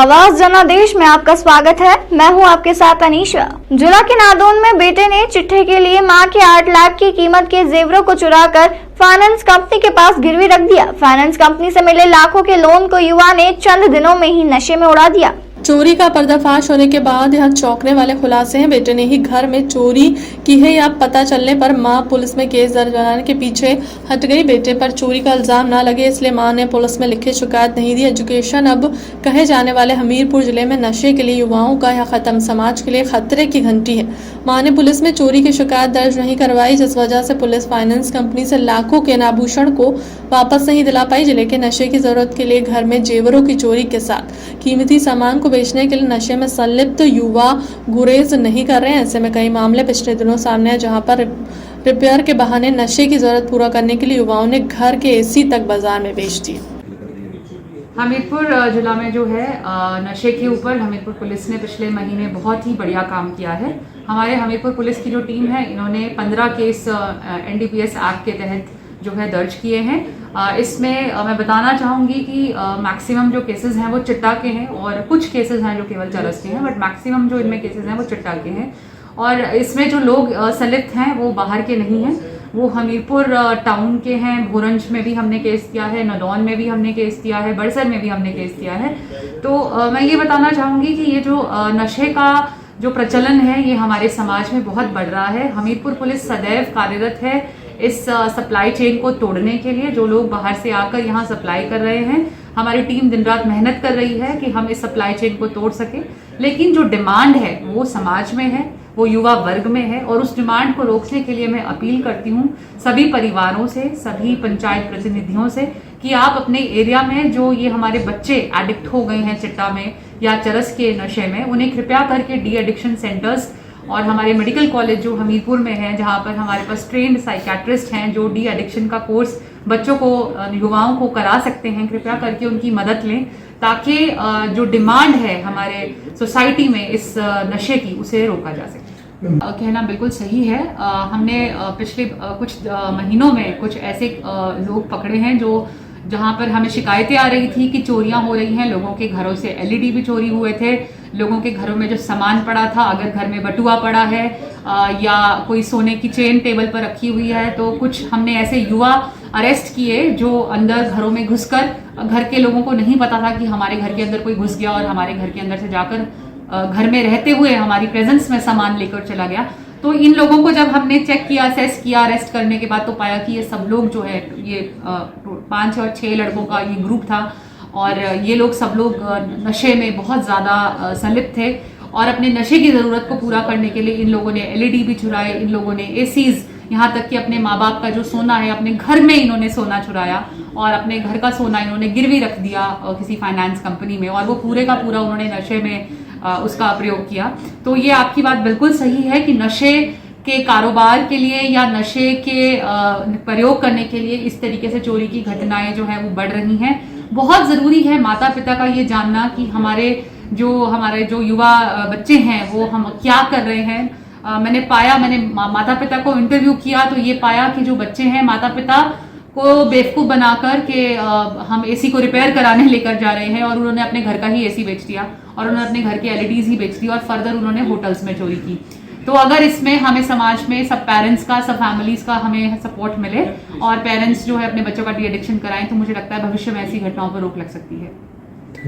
आवाज जनादेश में आपका स्वागत है। मैं हूं आपके साथ अनीशा। जिला के नादौन में बेटे ने चिट्ठे के लिए मां के 8 लाख की कीमत के जेवरों को चुराकर फाइनेंस कंपनी के पास गिरवी रख दिया। फाइनेंस कंपनी से मिले लाखों के लोन को युवा ने चंद दिनों में ही नशे में उड़ा दिया। चोरी का पर्दाफाश होने के बाद यह चौंकने वाले खुलासे हैं। बेटे ने ही घर में चोरी की है या पता चलने पर मां पुलिस में केस दर्ज कराने के पीछे हट गई। बेटे पर चोरी का इल्जाम ना लगे इसलिए मां ने पुलिस में लिखित शिकायत नहीं दी। एजुकेशन अब कहे जाने वाले हमीरपुर जिले में नशे के लिए युवाओं का यह खत्म समाज के लिए खतरे की घंटी है। मां ने पुलिस में चोरी की शिकायत दर्ज नहीं करवाई, जिस वजह से पुलिस फाइनेंस कंपनी से लाखों के आभूषण को वापस नहीं दिला पाई। जिले के नशे की जरूरत के लिए घर में जेवरों की चोरी के साथ कीमती सामान को बेचने के लिए नशे में संलिप्त युवा गुरेज नहीं कर रहे हैं। ऐसे में कई मामले पिछले दिनों सामने आए जहां पर रिपेयर के बहाने नशे की जरूरत पूरा करने के लिए युवाओं ने घर के एसी तक बाजार में बेच दिए। हमीरपुर जिला में जो है नशे के ऊपर हमीरपुर पुलिस ने पिछले महीने बहुत ही बढ़िया काम किया है। हमारे हमीरपुर पुलिस की जो टीम है, इन्होंने 15 केस NDPS एक्ट के तहत जो है दर्ज किए हैं। इसमें मैं बताना चाहूँगी कि मैक्सिमम जो केसेस हैं वो चिट्टा के हैं और कुछ केसेस हैं जो केवल चरस के हैं, बट मैक्सिमम जो इनमें केसेस हैं वो चिट्टा के हैं। और इसमें जो लोग संलिप्त हैं वो बाहर के नहीं हैं, वो हमीरपुर टाउन के हैं। भोरंज में भी हमने केस किया है, नदौन में भी हमने केस किया है, बड़सर में भी हमने केस किया है। तो मैं ये बताना चाहूँगी कि ये जो नशे का जो प्रचलन है ये हमारे समाज में बहुत बढ़ रहा है। हमीरपुर पुलिस सदैव कार्यरत है इस सप्लाई चेन को तोड़ने के लिए। जो लोग बाहर से आकर यहाँ सप्लाई कर रहे हैं, हमारी टीम दिन रात मेहनत कर रही है कि हम इस सप्लाई चेन को तोड़ सके। लेकिन जो डिमांड है वो समाज में है, वो युवा वर्ग में है, और उस डिमांड को रोकने के लिए मैं अपील करती हूँ सभी परिवारों से, सभी पंचायत प्रतिनिधियों से कि आप अपने एरिया में जो ये हमारे बच्चे एडिक्ट हो गए हैं चिट्टा में या चरस के नशे में, उन्हें कृपया करके डी एडिक्शन सेंटर्स और हमारे मेडिकल कॉलेज जो हमीरपुर में है, जहाँ पर हमारे पास ट्रेन्ड साइकेट्रिस्ट हैं जो डी एडिक्शन का कोर्स बच्चों को, युवाओं को करा सकते हैं, कृपया करके उनकी मदद लें ताकि जो डिमांड है हमारे सोसाइटी में इस नशे की, उसे रोका जा सके। कहना बिल्कुल सही है। हमने पिछले कुछ महीनों में कुछ ऐसे लोग पकड़े हैं जो जहां पर हमें शिकायतें आ रही थी कि चोरियां हो रही हैं। लोगों के घरों से LED भी चोरी हुए थे, लोगों के घरों में जो सामान पड़ा था, अगर घर में बटुआ पड़ा है या कोई सोने की चेन टेबल पर रखी हुई है, तो कुछ हमने ऐसे युवा अरेस्ट किए जो अंदर घरों में घुसकर, घर के लोगों को नहीं पता था कि हमारे घर के अंदर कोई घुस गया और हमारे घर के अंदर से जाकर घर में रहते हुए हमारी प्रेजेंस में सामान लेकर चला गया। तो इन लोगों को जब हमने चेक किया, असेस किया अरेस्ट करने के बाद, तो पाया कि ये सब लोग जो है, ये 5 और 6 लड़कों का ये ग्रुप था और ये लोग सब लोग नशे में बहुत ज़्यादा संलिप्त थे। और अपने नशे की ज़रूरत को पूरा करने के लिए इन लोगों ने LED भी चुराए, इन लोगों ने ACs, यहाँ तक कि अपने माँ बाप का जो सोना है अपने घर में इन्होंने सोना चुराया और अपने घर का सोना इन्होंने गिरवी रख दिया किसी फाइनेंस कंपनी में, और वो पूरे का पूरा उन्होंने नशे में उसका प्रयोग किया। तो ये आपकी बात बिल्कुल सही है कि नशे के कारोबार के लिए या नशे के प्रयोग करने के लिए इस तरीके से चोरी की घटनाएं जो है वो बढ़ रही हैं। बहुत ज़रूरी है माता पिता का ये जानना कि हमारे जो युवा बच्चे हैं वो हम क्या कर रहे हैं। मैंने माता पिता को इंटरव्यू किया तो ये पाया कि जो बच्चे हैं, माता पिता को बेवकूफ़ बनाकर के हम AC को रिपेयर कराने लेकर जा रहे हैं और उन्होंने अपने घर का ही AC बेच दिया और उन्होंने अपने घर के LEDs ही बेच दी और फर्दर उन्होंने होटल्स में चोरी की। तो अगर इसमें हमें समाज में सब पेरेंट्स का, सब फैमिलीज का हमें सपोर्ट मिले और पेरेंट्स जो है अपने बच्चों का डी एडिक्शन कराएं, तो मुझे लगता है भविष्य में ऐसी घटनाओं पर रोक लग सकती है।